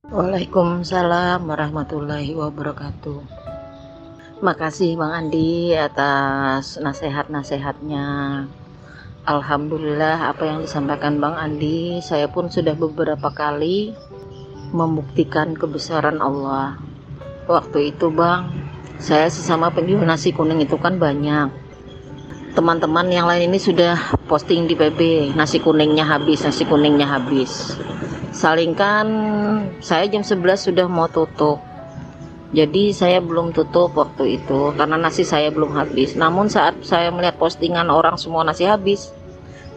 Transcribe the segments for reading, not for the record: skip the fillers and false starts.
Waalaikumsalam warahmatullahi wabarakatuh. Makasih Bang Andi atas nasihat-nasihatnya. Alhamdulillah apa yang disampaikan Bang Andi, saya pun sudah beberapa kali membuktikan kebesaran Allah. Waktu itu Bang, saya sesama penjual nasi kuning itu kan banyak. Teman-teman yang lain ini sudah posting di PB, nasi kuningnya habis. Salingkan, saya jam 11 sudah mau tutup. Jadi saya belum tutup waktu itu karena nasi saya belum habis. Namun saat saya melihat postingan orang semua nasi habis,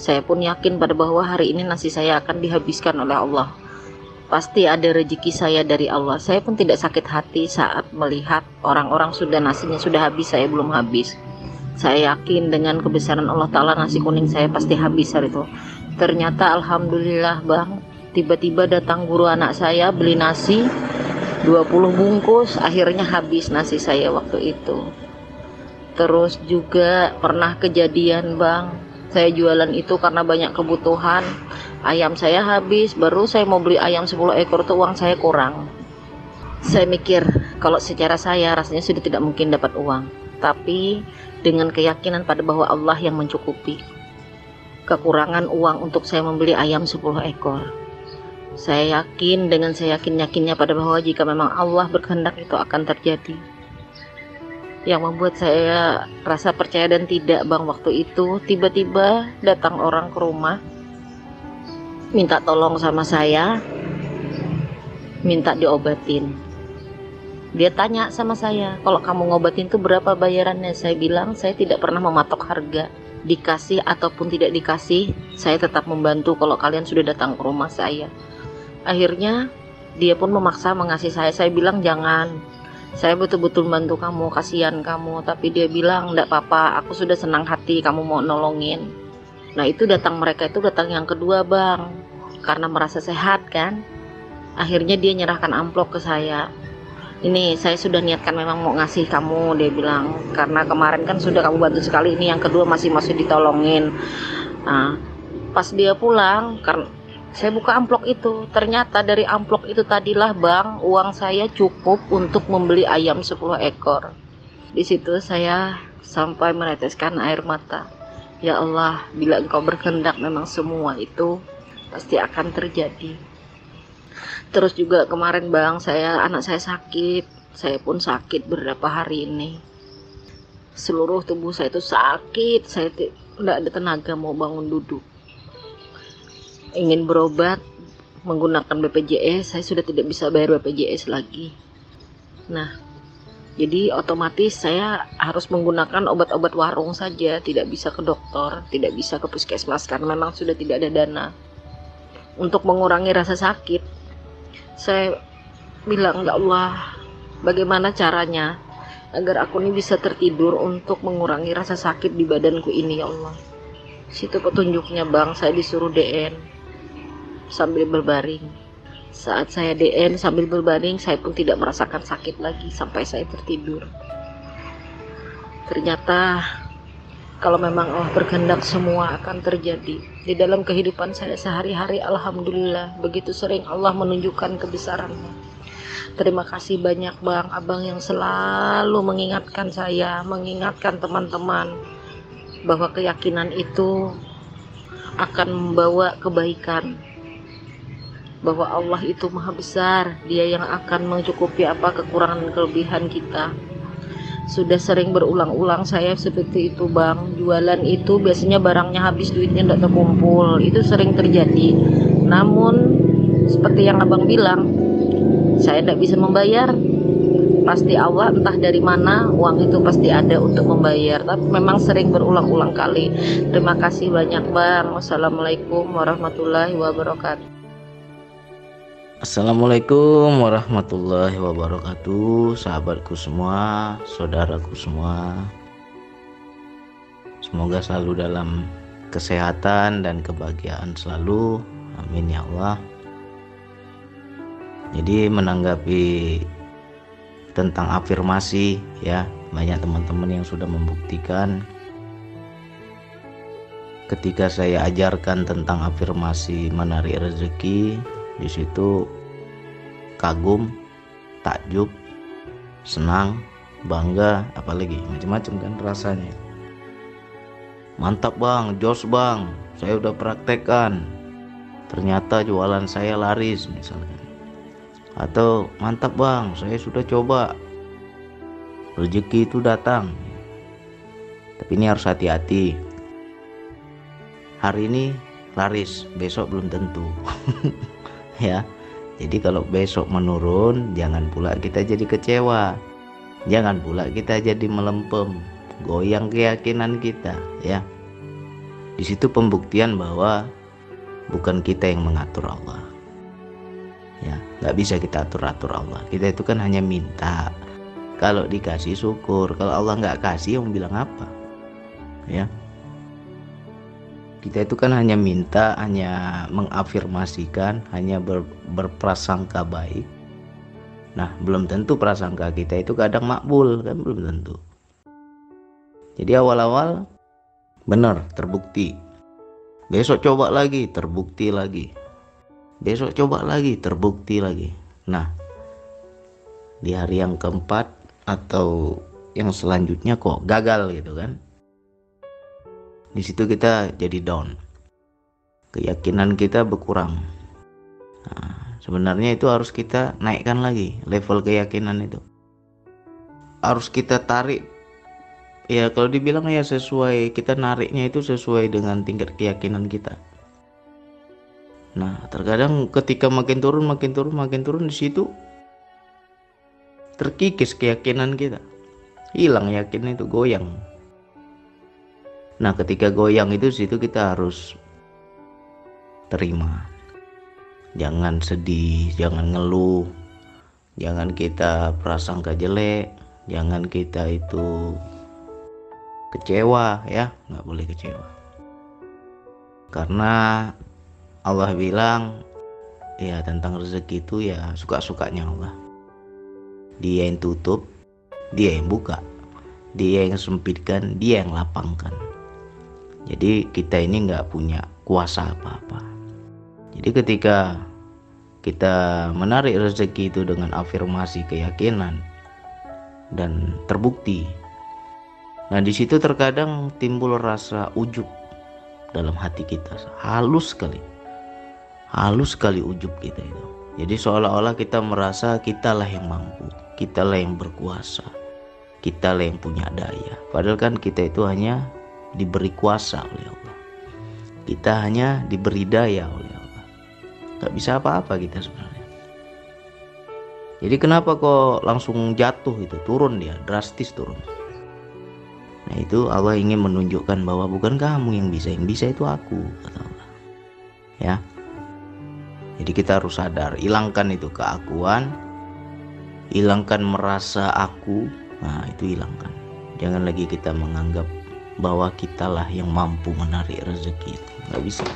saya pun yakin pada bahwa hari ini nasi saya akan dihabiskan oleh Allah. Pasti ada rezeki saya dari Allah. Saya pun tidak sakit hati saat melihat orang-orang sudah nasinya sudah habis, saya belum habis. Saya yakin dengan kebesaran Allah Ta'ala nasi kuning saya pasti habis hari itu. Ternyata Alhamdulillah Bang, tiba-tiba datang guru anak saya beli nasi 20 bungkus, akhirnya habis nasi saya waktu itu. Terus juga pernah kejadian Bang, saya jualan itu karena banyak kebutuhan, ayam saya habis, baru saya mau beli ayam 10 ekor tuh uang saya kurang. Saya mikir kalau secara saya rasanya sudah tidak mungkin dapat uang, tapi dengan keyakinan pada bahwa Allah yang mencukupi kekurangan uang untuk saya membeli ayam 10 ekor. Saya yakin dengan saya yakinnya pada bahwa jika memang Allah berkehendak itu akan terjadi. Yang membuat saya rasa percaya dan tidak Bang, waktu itu tiba-tiba datang orang ke rumah minta tolong sama saya, minta diobatin. Dia tanya sama saya, kalau kamu ngobatin itu berapa bayarannya? Saya bilang saya tidak pernah mematok harga, dikasih ataupun tidak dikasih saya tetap membantu kalau kalian sudah datang ke rumah saya. Akhirnya dia pun memaksa mengasih saya bilang jangan, saya betul-betul bantu kamu, kasihan kamu. Tapi dia bilang enggak apa-apa, aku sudah senang hati kamu mau nolongin. Nah itu mereka itu datang yang kedua Bang, karena merasa sehat kan. Akhirnya dia nyerahkan amplop ke saya, ini saya sudah niatkan memang mau ngasih kamu, dia bilang, karena kemarin kan sudah kamu bantu sekali, ini yang kedua masih ditolongin. Nah pas dia pulang, karena saya buka amplop itu, ternyata dari amplop itu tadilah Bang, uang saya cukup untuk membeli ayam 10 ekor. Di situ saya sampai meneteskan air mata. Ya Allah, bila Engkau berkehendak memang semua itu pasti akan terjadi. Terus juga kemarin Bang, anak saya sakit, saya pun sakit beberapa hari ini. Seluruh tubuh saya itu sakit, saya tidak ada tenaga mau bangun duduk. Ingin berobat menggunakan BPJS, saya sudah tidak bisa bayar BPJS lagi. Nah, jadi otomatis saya harus menggunakan obat-obat warung saja, tidak bisa ke dokter, tidak bisa ke puskesmas karena memang sudah tidak ada dana. Untuk mengurangi rasa sakit, saya bilang, ya Allah, bagaimana caranya agar aku ini bisa tertidur untuk mengurangi rasa sakit di badanku ini, ya Allah. Situ petunjuknya Bang, saya disuruh DN sambil berbaring. Saat saya DN sambil berbaring, saya pun tidak merasakan sakit lagi sampai saya tertidur. Ternyata kalau memang Allah berkehendak semua akan terjadi. Di dalam kehidupan saya sehari-hari, alhamdulillah begitu sering Allah menunjukkan kebesarannya. Terima kasih banyak Bang, Abang yang selalu mengingatkan saya, mengingatkan teman-teman bahwa keyakinan itu akan membawa kebaikan, bahwa Allah itu maha besar, dia yang akan mencukupi apa kekurangan dan kelebihan kita. Sudah sering berulang-ulang saya seperti itu Bang, jualan itu biasanya barangnya habis, duitnya tidak terkumpul, itu sering terjadi. Namun seperti yang Abang bilang, saya tidak bisa membayar, pasti Allah entah dari mana uang itu pasti ada untuk membayar, tapi memang sering berulang-ulang kali. Terima kasih banyak Bang. Wassalamualaikum warahmatullahi wabarakatuh. Assalamualaikum warahmatullahi wabarakatuh, sahabatku semua, saudaraku semua. Semoga selalu dalam kesehatan dan kebahagiaan selalu, amin ya Allah. Jadi menanggapi tentang afirmasi ya, banyak teman-teman yang sudah membuktikan. Ketika saya ajarkan tentang afirmasi menarik rezeki, di situ kagum, takjub, senang, bangga, apalagi macam-macam kan rasanya. Mantap bang, jos bang, saya udah praktekkan, ternyata jualan saya laris misalkan. Atau mantap bang, saya sudah coba, rezeki itu datang. Tapi ini harus hati-hati. Hari ini laris, besok belum tentu. Ya. Jadi kalau besok menurun, jangan pula kita jadi kecewa. Jangan pula kita jadi melempem, goyang keyakinan kita, ya. Di situ pembuktian bahwa bukan kita yang mengatur Allah. Ya, nggak bisa kita atur-atur Allah. Kita itu kan hanya minta. Kalau dikasih syukur, kalau Allah nggak kasih, yang bilang apa? Ya. Kita itu kan hanya minta, hanya mengafirmasikan, hanya berprasangka baik. Nah, belum tentu prasangka kita itu kadang makbul, kan belum tentu. Jadi awal-awal benar, terbukti. Besok coba lagi, terbukti lagi. Besok coba lagi, terbukti lagi. Nah, di hari yang keempat atau yang selanjutnya kok gagal gitu kan. Di situ kita jadi down, keyakinan kita berkurang. Nah, sebenarnya itu harus kita naikkan lagi level keyakinan itu. Harus kita tarik. Ya kalau dibilang ya sesuai, kita nariknya itu sesuai dengan tingkat keyakinan kita. Nah terkadang ketika makin turun di situ terkikis keyakinan kita, hilang yakin itu, goyang. Nah ketika goyang itu situ kita harus terima, jangan sedih, jangan ngeluh, jangan kita prasangka jelek, jangan kita itu kecewa, ya nggak boleh kecewa. Karena Allah bilang ya tentang rezeki itu ya suka-sukanya Allah. Dia yang tutup, dia yang buka, dia yang sempitkan, dia yang lapangkan. Jadi kita ini nggak punya kuasa apa-apa. Jadi ketika kita menarik rezeki itu dengan afirmasi keyakinan dan terbukti, nah di situ terkadang timbul rasa ujub dalam hati kita, halus sekali ujub kita itu. Jadi seolah-olah kita merasa kitalah yang mampu, kitalah yang berkuasa, kitalah yang punya daya. Padahal kan kita itu hanya diberi kuasa oleh Allah, kita hanya diberi daya oleh Allah, gak bisa apa-apa kita sebenarnya. Jadi kenapa kok langsung jatuh itu, turun, dia drastis turun. Nah itu Allah ingin menunjukkan bahwa bukan kamu yang bisa itu aku, kata Allah. Ya, jadi kita harus sadar, hilangkan itu keakuan, hilangkan merasa aku. Nah itu hilangkan. Jangan lagi kita menganggap bahwa kitalah yang mampu menarik rezeki itu, nggak bisa.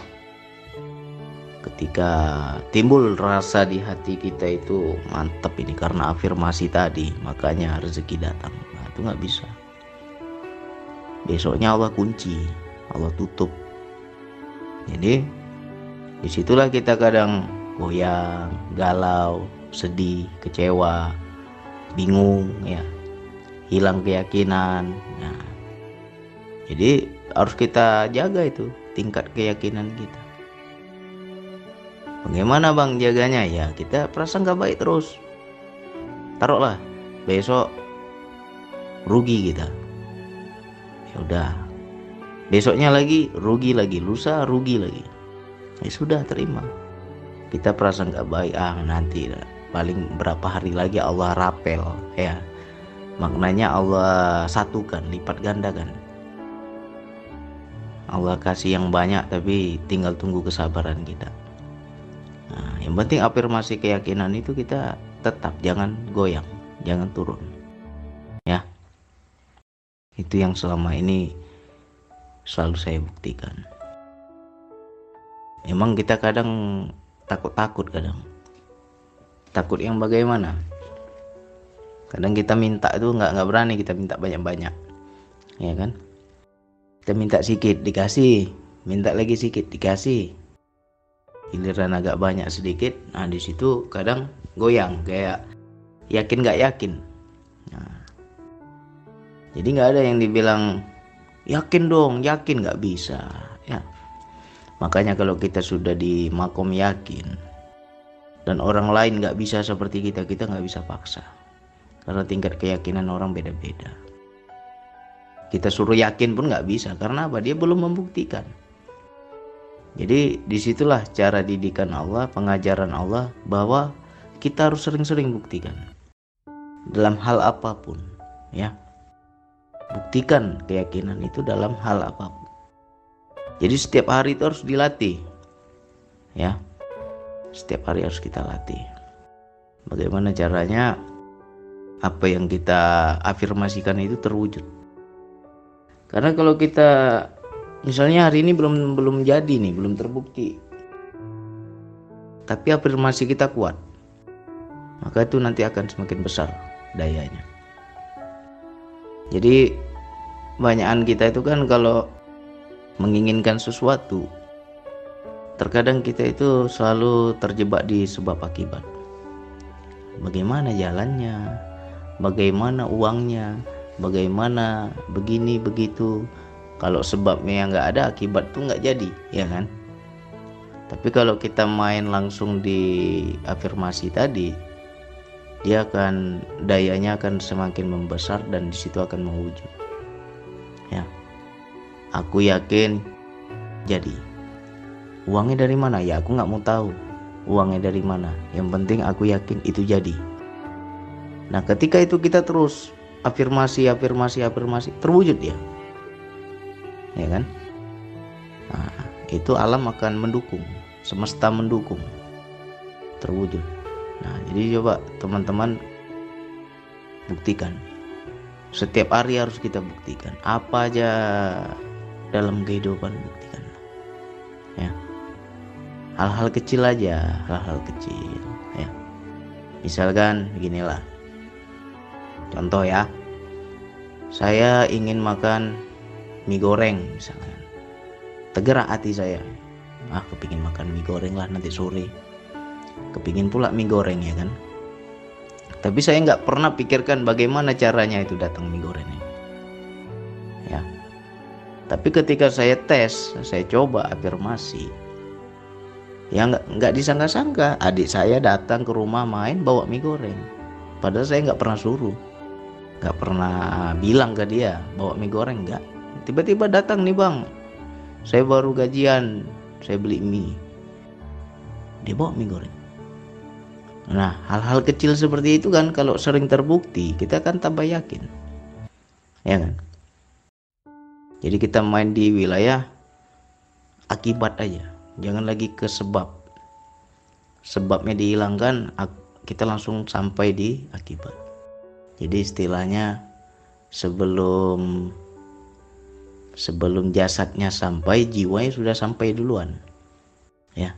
Ketika timbul rasa di hati kita itu mantap ini karena afirmasi tadi, makanya rezeki datang. Nah itu nggak bisa. Besoknya Allah kunci, Allah tutup. Jadi disitulah kita kadang goyang, galau, sedih, kecewa, bingung, ya, hilang keyakinan. Nah, jadi harus kita jaga itu tingkat keyakinan kita. Bagaimana bang jaganya? Ya kita prasangka baik terus. Taruhlah besok rugi kita, ya udah, besoknya lagi rugi lagi, lusa rugi lagi, ya sudah, terima. Kita prasangka baik, nanti paling berapa hari lagi Allah rapel, ya maknanya Allah satukan, lipat gandakan. Allah kasih yang banyak, tapi tinggal tunggu kesabaran kita. Nah, yang penting afirmasi keyakinan itu kita tetap, jangan goyang, jangan turun. Ya, itu yang selama ini selalu saya buktikan. Emang kita kadang takut kadang. Takut yang bagaimana? Kadang kita minta itu nggak berani kita minta banyak-banyak, ya kan? Kita minta sedikit dikasih, minta lagi sedikit dikasih. Giliran agak banyak sedikit, nah di situ kadang goyang kayak yakin nggak yakin. Nah, jadi nggak ada yang dibilang yakin dong, yakin, nggak bisa ya. Makanya kalau kita sudah di makom yakin dan orang lain nggak bisa seperti kita nggak bisa paksa, karena tingkat keyakinan orang beda-beda. Kita suruh yakin pun nggak bisa, karena apa? Dia belum membuktikan. Jadi disitulah cara didikan Allah, pengajaran Allah, bahwa kita harus sering-sering buktikan dalam hal apapun ya. Buktikan keyakinan itu dalam hal apapun. Jadi setiap hari itu harus dilatih ya. Setiap hari harus kita latih. Bagaimana caranya apa yang kita afirmasikan itu terwujud. Karena kalau kita misalnya hari ini belum jadi nih, belum terbukti, tapi afirmasi kita kuat, maka itu nanti akan semakin besar dayanya. Jadi banyakan kita itu kan kalau menginginkan sesuatu, terkadang kita itu selalu terjebak di sebab akibat. Bagaimana jalannya, bagaimana uangnya, bagaimana begini begitu. Kalau sebabnya yang nggak ada, akibat tuh nggak jadi, ya kan? Tapi kalau kita main langsung di afirmasi tadi, dia akan dayanya akan semakin membesar dan di situ akan mewujud. Ya, aku yakin jadi. Uangnya dari mana? Ya aku nggak mau tahu. Uangnya dari mana? Yang penting aku yakin itu jadi. Nah, ketika itu kita terus afirmasi, terwujud ya. Ya kan? Nah, itu alam akan mendukung, semesta mendukung, terwujud. Nah, jadi coba teman-teman buktikan. Setiap hari harus kita buktikan. Apa aja dalam kehidupan buktikan. Ya. Hal-hal kecil aja, hal-hal kecil ya. Misalkan beginilah. Contoh ya. Saya ingin makan mie goreng misalkan. Tergerak hati saya. Kepingin makan mie goreng lah nanti sore. Kepingin pula mie goreng ya kan. Tapi saya nggak pernah pikirkan bagaimana caranya itu datang mie gorengnya. Ya. Tapi ketika saya tes, saya coba afirmasi. Ya nggak disangka-sangka adik saya datang ke rumah main bawa mie goreng. Padahal saya nggak pernah suruh. Nggak pernah bilang ke dia bawa mie goreng, nggak. Tiba-tiba datang nih bang, saya baru gajian, saya beli mie. Dia bawa mie goreng. Nah, hal-hal kecil seperti itu kan kalau sering terbukti, kita kan tambah yakin. Ya kan? Jadi kita main di wilayah akibat aja. Jangan lagi ke sebab. Sebabnya dihilangkan, kita langsung sampai di akibat. Jadi istilahnya sebelum jasadnya sampai, jiwanya sudah sampai duluan. Ya.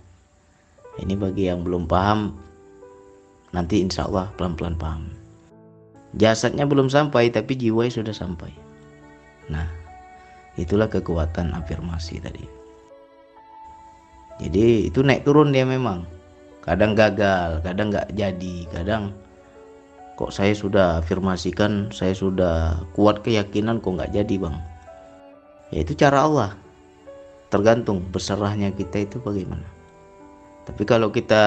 Ini bagi yang belum paham, nanti insya Allah pelan-pelan paham. Jasadnya belum sampai, tapi jiwanya sudah sampai. Nah, itulah kekuatan afirmasi tadi. Jadi itu naik turun dia memang. Kadang gagal, kadang nggak jadi, kadang kok saya sudah afirmasikan, saya sudah kuat keyakinan kok nggak jadi bang. Ya itu cara Allah. Tergantung berserahnya kita itu bagaimana. Tapi kalau kita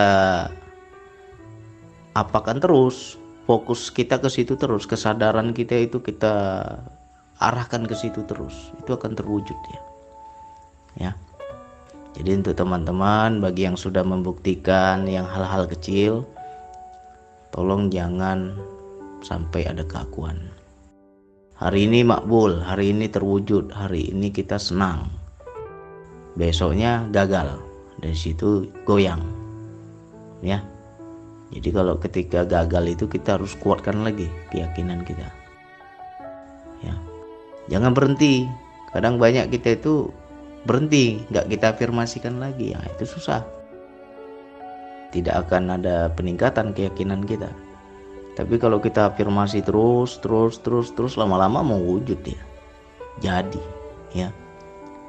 apakan terus, fokus kita ke situ terus, kesadaran kita itu kita arahkan ke situ terus, itu akan terwujud ya. Ya. Jadi untuk teman-teman bagi yang sudah membuktikan yang hal-hal kecil, tolong jangan sampai ada keakuan. Hari ini makbul, hari ini terwujud, hari ini kita senang. Besoknya gagal, dari situ goyang. Ya. Jadi kalau ketika gagal itu kita harus kuatkan lagi keyakinan kita. Ya. Jangan berhenti. Kadang banyak kita itu berhenti, nggak kita afirmasikan lagi, ya itu susah. Tidak akan ada peningkatan keyakinan kita. Tapi kalau kita afirmasi terus, lama-lama mau wujud ya. Jadi, ya.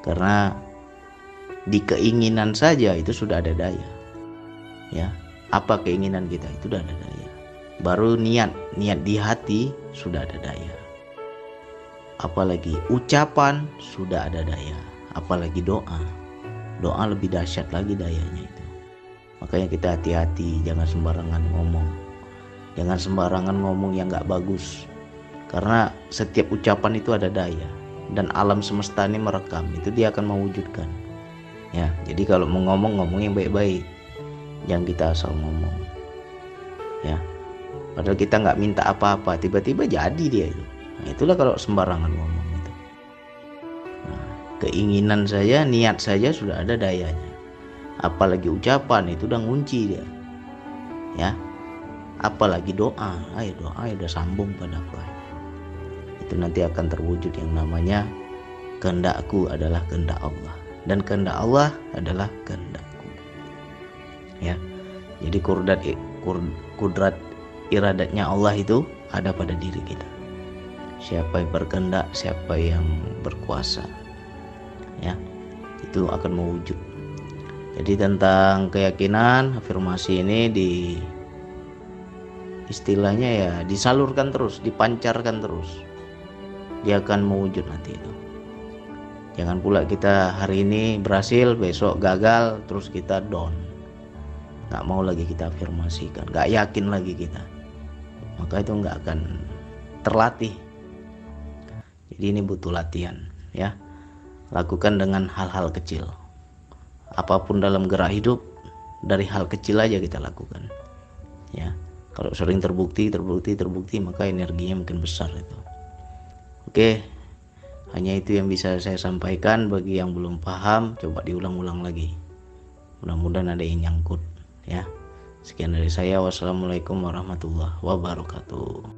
Karena di keinginan saja itu sudah ada daya. Ya. apa keinginan kita, itu udah ada daya. Baru niat di hati sudah ada daya. Apalagi ucapan sudah ada daya. Apalagi doa lebih dahsyat lagi dayanya itu. Makanya kita hati-hati, jangan sembarangan ngomong. Jangan sembarangan ngomong yang gak bagus. Karena setiap ucapan itu ada daya. Dan alam semesta ini merekam, itu dia akan mewujudkan. Ya, jadi kalau mau ngomong yang baik-baik. Jangan kita asal ngomong. Ya, padahal kita nggak minta apa-apa, tiba-tiba jadi dia itu. Nah, itulah kalau sembarangan ngomong itu. Nah, keinginan saya, niat saja sudah ada dayanya. Apalagi ucapan, itu udah ngunci dia. Ya, apalagi doa, doa udah sambung pada aku. Itu nanti akan terwujud yang namanya kehendakku adalah kehendak Allah, dan kehendak Allah adalah kehendakku. Ya, jadi kudrat iradatnya Allah itu ada pada diri kita. Siapa yang berkehendak, siapa yang berkuasa, ya, itu akan mewujud. Jadi tentang keyakinan, afirmasi ini istilahnya ya disalurkan terus, dipancarkan terus, dia akan mewujud nanti itu. Jangan pula kita hari ini berhasil, besok gagal, terus kita down, nggak mau lagi kita afirmasikan, nggak yakin lagi kita, maka itu nggak akan terlatih. Jadi ini butuh latihan, ya. Lakukan dengan hal-hal kecil. Apapun dalam gerak hidup, dari hal kecil aja kita lakukan, ya. Kalau sering terbukti, maka energinya makin besar itu. Oke, hanya itu yang bisa saya sampaikan. Bagi yang belum paham, coba diulang-ulang lagi. Mudah-mudahan ada yang nyangkut, ya. Sekian dari saya. Wassalamualaikum warahmatullahi wabarakatuh.